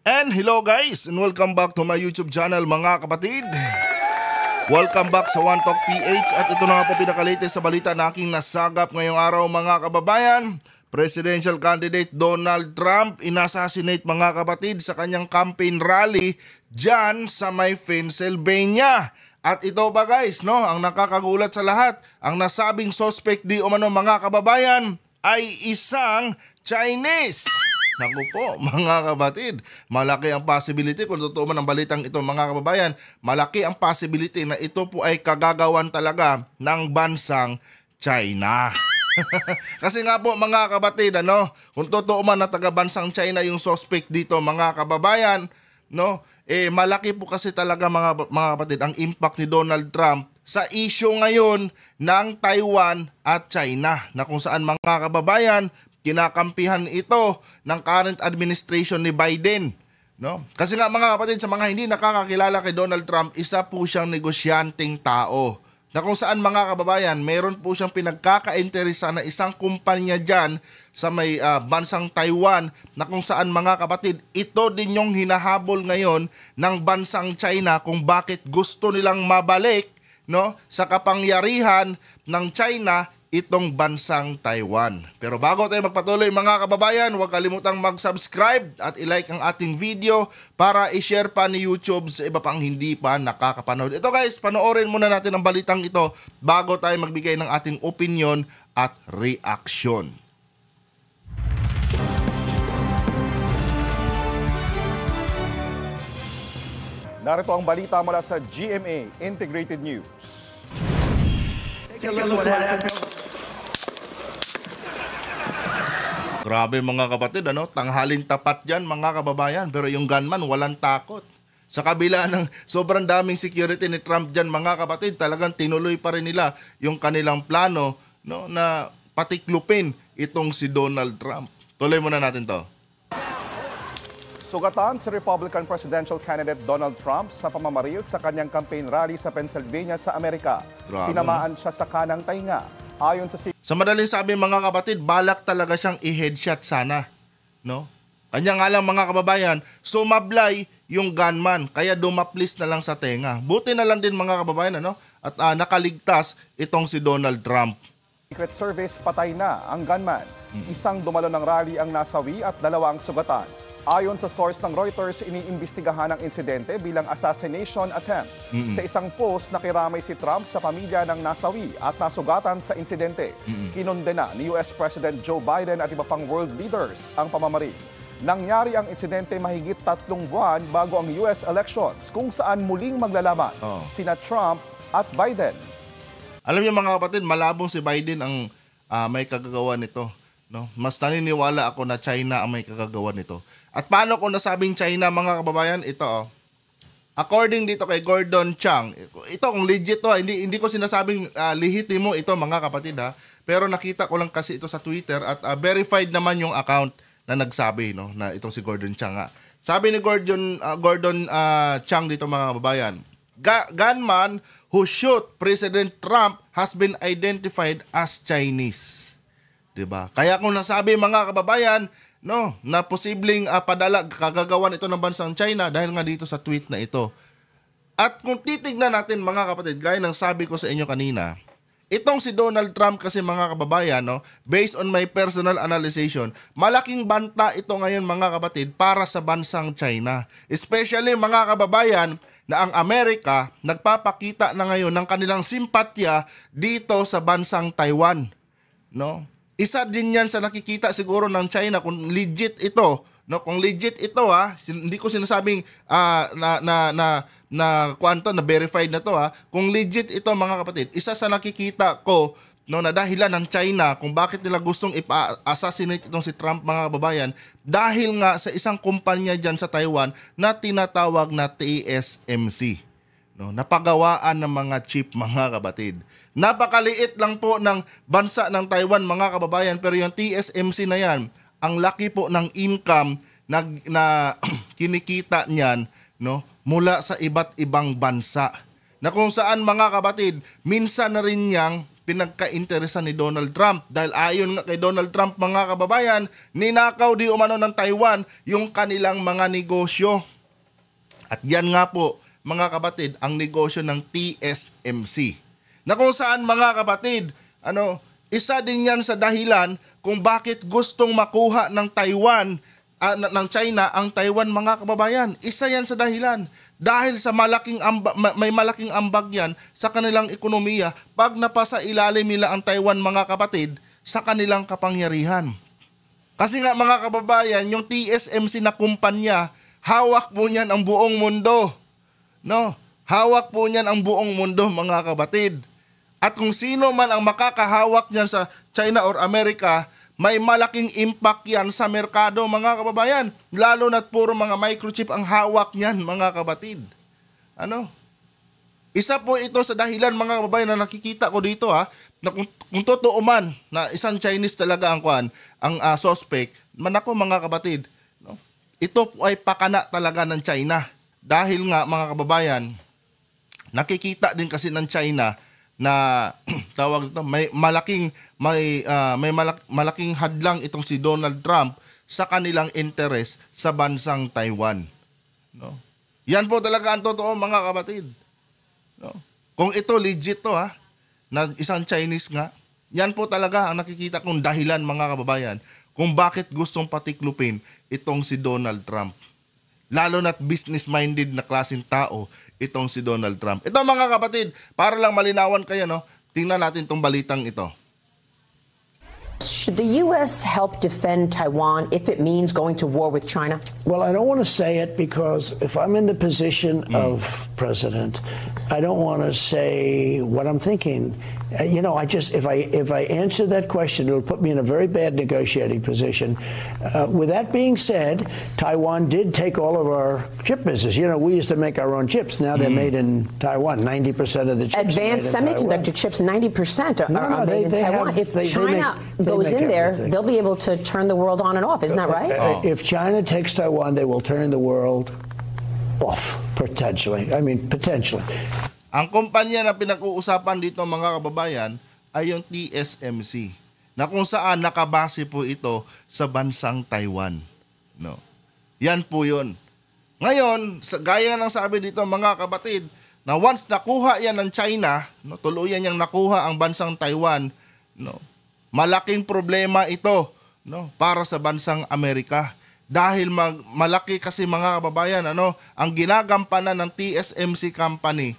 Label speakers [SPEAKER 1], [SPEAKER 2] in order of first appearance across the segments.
[SPEAKER 1] And hello guys, and welcome back to my YouTube channel mga kapatid. Welcome back sa One Talk PH at ito na nga po pinakalatest sa balita na aking nasagap ngayong araw mga kababayan. Presidential candidate Donald Trump inassassinate mga kapatid sa kanyang campaign rally dyan sa may Pennsylvania. At ito ba guys, no, ang nakakagulat sa lahat, ang nasabing suspect di umano mga kababayan ay isang Chinese. Naku po mga kapatid, malaki ang possibility kung totoo man ang balitang ito mga kababayan, malaki ang possibility na ito po ay kagagawan talaga ng bansang China. Kasi nga po mga kapatid, kung totoo man na taga-bansang China yung suspect dito mga kababayan, malaki po kasi talaga mga kapatid ang impact ni Donald Trump sa issue ngayon ng Taiwan at China, na kung saan mga kababayan kinakampihan ito ng current administration ni Biden. Kasi nga mga kapatid, sa mga hindi nakakakilala kay Donald Trump, isa po siyang negosyanteng tao. Na kung saan mga kababayan, meron po siyang pinagkakainteresa na isang kumpanya dyan sa may bansang Taiwan, na kung saan mga kapatid, ito din yung hinahabol ngayon ng bansang China kung bakit gusto nilang mabalik sa kapangyarihan ng China itong bansang Taiwan. Pero bago tayo magpatuloy mga kababayan, huwag kalimutang mag-subscribe at i-like ang ating video para i-share pa ni YouTube sa iba pang hindi pa nakakapanood. Ito guys, panoorin muna natin ang balitang ito bago tayo magbigay ng ating opinion at reaction.
[SPEAKER 2] Narito ang balita mula sa GMA Integrated News. Take a look what happened.
[SPEAKER 1] Grabe mga kapatid, tanghalin tapat dyan mga kababayan, pero yung gunman walang takot. Sa kabila ng sobrang daming security ni Trump dyan mga kapatid, talagang tinuloy pa rin nila yung kanilang plano na patiklupin itong si Donald Trump. Tuloy muna natin to.
[SPEAKER 2] Sugatan si Republican presidential candidate Donald Trump sa pamamaril sa kanyang campaign rally sa Pennsylvania sa Amerika.
[SPEAKER 1] Grabe.
[SPEAKER 2] Tinamaan siya sa kanang tainga. Ayon sa
[SPEAKER 1] madaling sabi mga kapatid, balak talaga siyang i-headshot sana. Kanya nga lang mga kababayan, sumablay yung gunman, kaya dumaplis na lang sa tenga. Buti na lang din mga kababayan, at nakaligtas itong si Donald Trump.
[SPEAKER 2] Secret Service patay na ang gunman. Isang dumalo ng rally ang nasawi at dalawa ang sugatan. Ayon sa source ng Reuters, iniimbestigahan ang insidente bilang assassination attempt. Sa isang post, nakiramay si Trump sa pamilya ng nasawi at nasugatan sa insidente. Kinondena ni US President Joe Biden at iba pang world leaders ang pamamaril. Nangyari ang insidente mahigit 3 buwan bago ang US elections, kung saan muling maglalaban sina Trump at Biden.
[SPEAKER 1] Alam niyo mga kapatid, malabong si Biden ang may kagagawa nito. Mas naniniwala ako na China ang may kagagawa nito. At paano kung nasabing China mga kababayan? Ito according dito kay Gordon Chang, ito kung legit to, hindi ko sinasabing lehitimo ito mga kapatid pero nakita ko lang kasi ito sa Twitter at verified naman yung account na nagsabi na itong si Gordon Chang Sabi ni Gordon Chang dito mga kababayan, gunman who shoot President Trump has been identified as Chinese. Diba? Kaya kung nasabi mga kababayan na posibleng kagagawan ito ng bansang China dahil nga dito sa tweet na ito. At kung titignan natin mga kapatid, gaya ng sabi ko sa inyo kanina, itong si Donald Trump kasi mga kababayan, based on my personal analysis, malaking banta ito ngayon mga kapatid para sa bansang China. Especially mga kababayan na ang Amerika nagpapakita na ngayon ng kanilang simpatya dito sa bansang Taiwan. Isa din yan sa nakikita siguro ng China kung legit ito. Kung legit ito hindi ko sinasabing na verified na to Kung legit ito mga kapatid, isa sa nakikita ko na dahilan ng China kung bakit nila gustong ipa-assassinate itong si Trump mga kababayan, dahil nga sa isang kumpanya dyan sa Taiwan na tinatawag na TSMC. Napagawaan ng mga chip mga kapatid. Napakaliit lang po ng bansa ng Taiwan mga kababayan, pero yung TSMC na yan, ang laki po ng income na kinikita niyan mula sa iba't ibang bansa. Na kung saan mga kapatid, minsan na rin niyang pinagka-interesan ni Donald Trump. Dahil ayon nga kay Donald Trump, mga kababayan, ninakaw di umano ng Taiwan yung kanilang mga negosyo. At yan nga po, mga kapatid, ang negosyo ng TSMC. Na kung saan, mga kapatid, isa din yan sa dahilan kung bakit gustong makuha ng Taiwan, ng China, ang Taiwan, mga kababayan. Isa yan sa dahilan. Dahil sa may malaking ambag yan sa kanilang ekonomiya pag napasa ilalim nila ang Taiwan, mga kapatid, sa kanilang kapangyarihan. Kasi nga, mga kababayan, yung TSMC na kumpanya, hawak po niyan ang buong mundo. No? Hawak po niyan ang buong mundo, mga kapatid. At kung sino man ang makakahawak niyan sa China or Amerika, may malaking impact yan sa merkado, mga kababayan. Lalo na't puro mga microchip ang hawak niyan, mga kapatid. Isa po ito sa dahilan, mga kababayan, na nakikita ko dito, na kung totoo man na isang Chinese talaga ang suspect, manako, mga kapatid, ito po ay pakana talaga ng China. Dahil nga, mga kababayan, nakikita din kasi ng China na tawag ito, may malaking hadlang itong si Donald Trump sa kanilang interes sa bansang Taiwan. No? Yan po talaga ang totoo, mga kapatid. No? Kung ito legit to, na isang Chinese nga, yan po talaga ang nakikita kong dahilan, mga kababayan, kung bakit gustong patiklupin itong si Donald Trump. Lalo na't business-minded na klaseng tao itong si Donald Trump. Ito, mga kapatid, para lang malinawan kayo, tingnan natin itong balitang ito.
[SPEAKER 3] Should the U.S. help defend Taiwan if it means going to war with China?
[SPEAKER 4] Well, I don't want to say it because if I'm in the position of president, I don't want to say what I'm thinking. If I answer that question, it'll put me in a very bad negotiating position. With that being said, Taiwan did take all of our chip business. We used to make our own chips. Now they're made in Taiwan. 90% of the chips
[SPEAKER 3] advanced
[SPEAKER 4] are made in
[SPEAKER 3] semiconductor chips, 90% are made in Taiwan. If China goes in there, they'll be able to turn the world on and off. Isn't that right?
[SPEAKER 4] If China takes Taiwan, they will turn the world off, potentially. Potentially.
[SPEAKER 1] Ang kumpanya na pinag-uusapan dito, mga kababayan, ay yung TSMC, na kung saan nakabase po ito sa bansang Taiwan. No. Yan po yun. Ngayon, gaya ng sabi dito, mga kapatid, na once nakuha yan ng China, tuluyan niyang nakuha ang bansang Taiwan, malaking problema ito, para sa bansang Amerika. Dahil malaki kasi, mga kababayan, ang ginagampanan ng TSMC company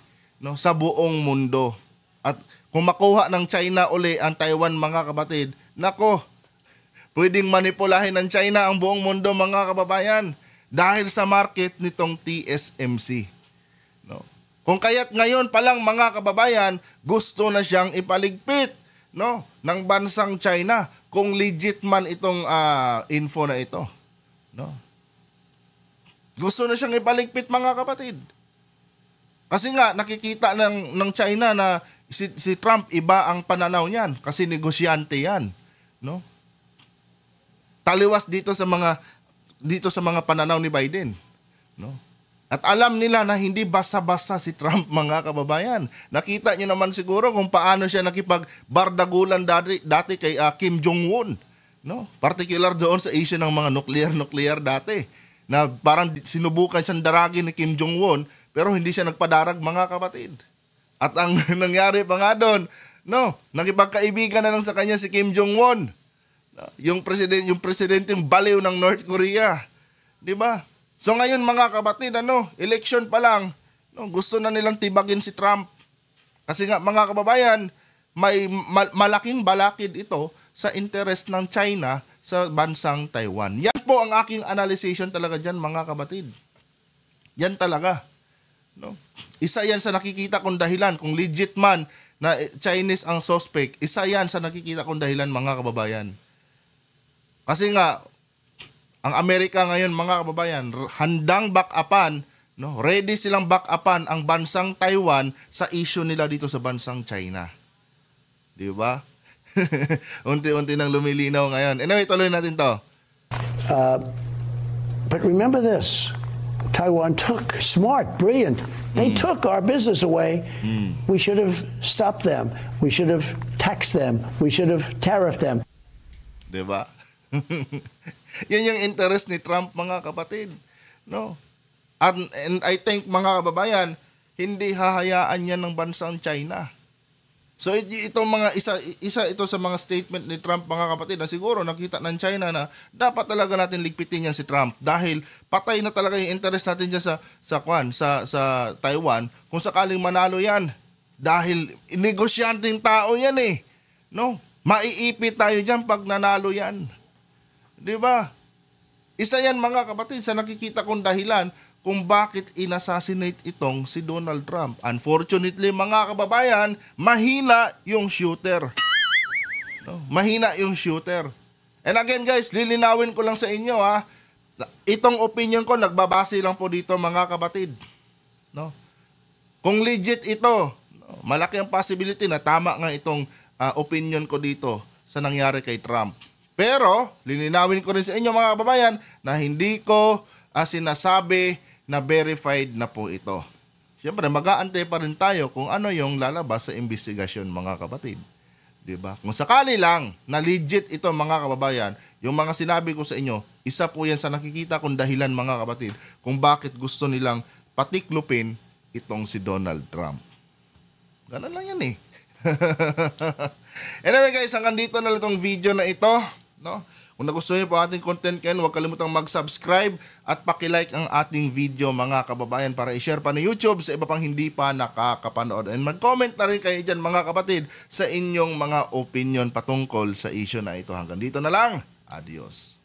[SPEAKER 1] sa buong mundo. At kung makuha ng China uli ang Taiwan, mga kapatid, pwedeng manipulahin ng China ang buong mundo, mga kababayan, dahil sa market nitong TSMC. Kung kaya't ngayon pa lang, mga kababayan, gusto na siyang ipaligpit ng bansang China kung legit man itong info na ito. Gusto na siyang ipaligpit, mga kapatid. Kasi nga, nakikita ng China na si Trump, iba ang pananaw niyan. Kasi negosyante yan. Taliwas dito sa mga pananaw ni Biden. At alam nila na hindi basa-basa si Trump, mga kababayan. Nakita niyo naman siguro kung paano siya nakipagbardagulan dati kay Kim Jong-un. Particular doon sa issue ng mga nuclear dati. Na parang sinubukan siyang daragin ni Kim Jong-un, pero hindi siya nagpadarag, mga kapatid. At ang nangyari pa nga doon, nakipagkaibigan na lang sa kanya si Kim Jong-un. Yung presidenteng baliw ng North Korea. Di ba? So ngayon, mga kapatid, election pa lang, gusto na nilang tibagin si Trump. Kasi nga, mga kababayan, may malaking balakid ito sa interest ng China sa bansang Taiwan. Yan po ang aking analyzation talaga dyan, mga kapatid. Yan talaga. Isa yan sa nakikita kong dahilan. Kung legit man na Chinese ang suspect, isa yan sa nakikita kong dahilan, mga kababayan. Kasi nga, ang Amerika ngayon, mga kababayan, handang back-upan, ready silang back-upan ang bansang Taiwan sa issue nila dito sa bansang China. Di ba? Unti-unti nang lumilinaw ngayon. Anyway, tuloy natin to.
[SPEAKER 4] But remember this. Taiwan took. Smart, brilliant. They took our business away. We should have stopped them. We should have taxed them. We should have tariffed them.
[SPEAKER 1] Diba? Yan yung interest ni Trump, mga kapatid. No? And I think, mga kababayan, hindi hahayaan yan ng bansang China. So itong mga isa ito sa mga statement ni Trump, mga kapatid, na siguro nakita ng China na dapat talaga natin ligpitin yan si Trump dahil patay na talaga yung interest natin diyan sa Taiwan kung sakaling manalo yan. Dahil negosyanteng tao yan eh. No? Maiipit tayo diyan pag nanalo yan. 'Di ba? Isa yan, mga kapatid, sa nakikita kong dahilan kung bakit inassassinate itong si Donald Trump. Unfortunately, mga kababayan, mahina yung shooter. No? Mahina yung shooter. And again, guys, lilinawin ko lang sa inyo, ha. Itong opinion ko, nagbabase lang po dito, mga kapatid. No? Kung legit ito, malaki ang possibility na tama nga itong opinion ko dito sa nangyari kay Trump. Pero, lilinawin ko rin sa inyo, mga kababayan, na hindi ko sinasabi na verified na po ito. Siyempre, mag-aantay pa rin tayo kung ano yung lalabas sa investigasyon, mga kapatid. Diba? Kung sakali lang na legit ito, mga kababayan, yung mga sinabi ko sa inyo, isa po yan sa nakikita kong dahilan, mga kapatid, kung bakit gusto nilang patiklupin itong si Donald Trump. Ganun lang yan eh. Anyway guys, hanggang dito na lang itong video na ito. No? Kung nagustuhan niyo po ating content kayo, huwag kalimutang mag-subscribe at pakilike ang ating video, mga kababayan, para i-share pa ng YouTube sa iba pang hindi pa nakakapanood. And mag-comment na rin kayo dyan, mga kapatid, sa inyong mga opinion patungkol sa issue na ito. Hanggang dito na lang. Adios.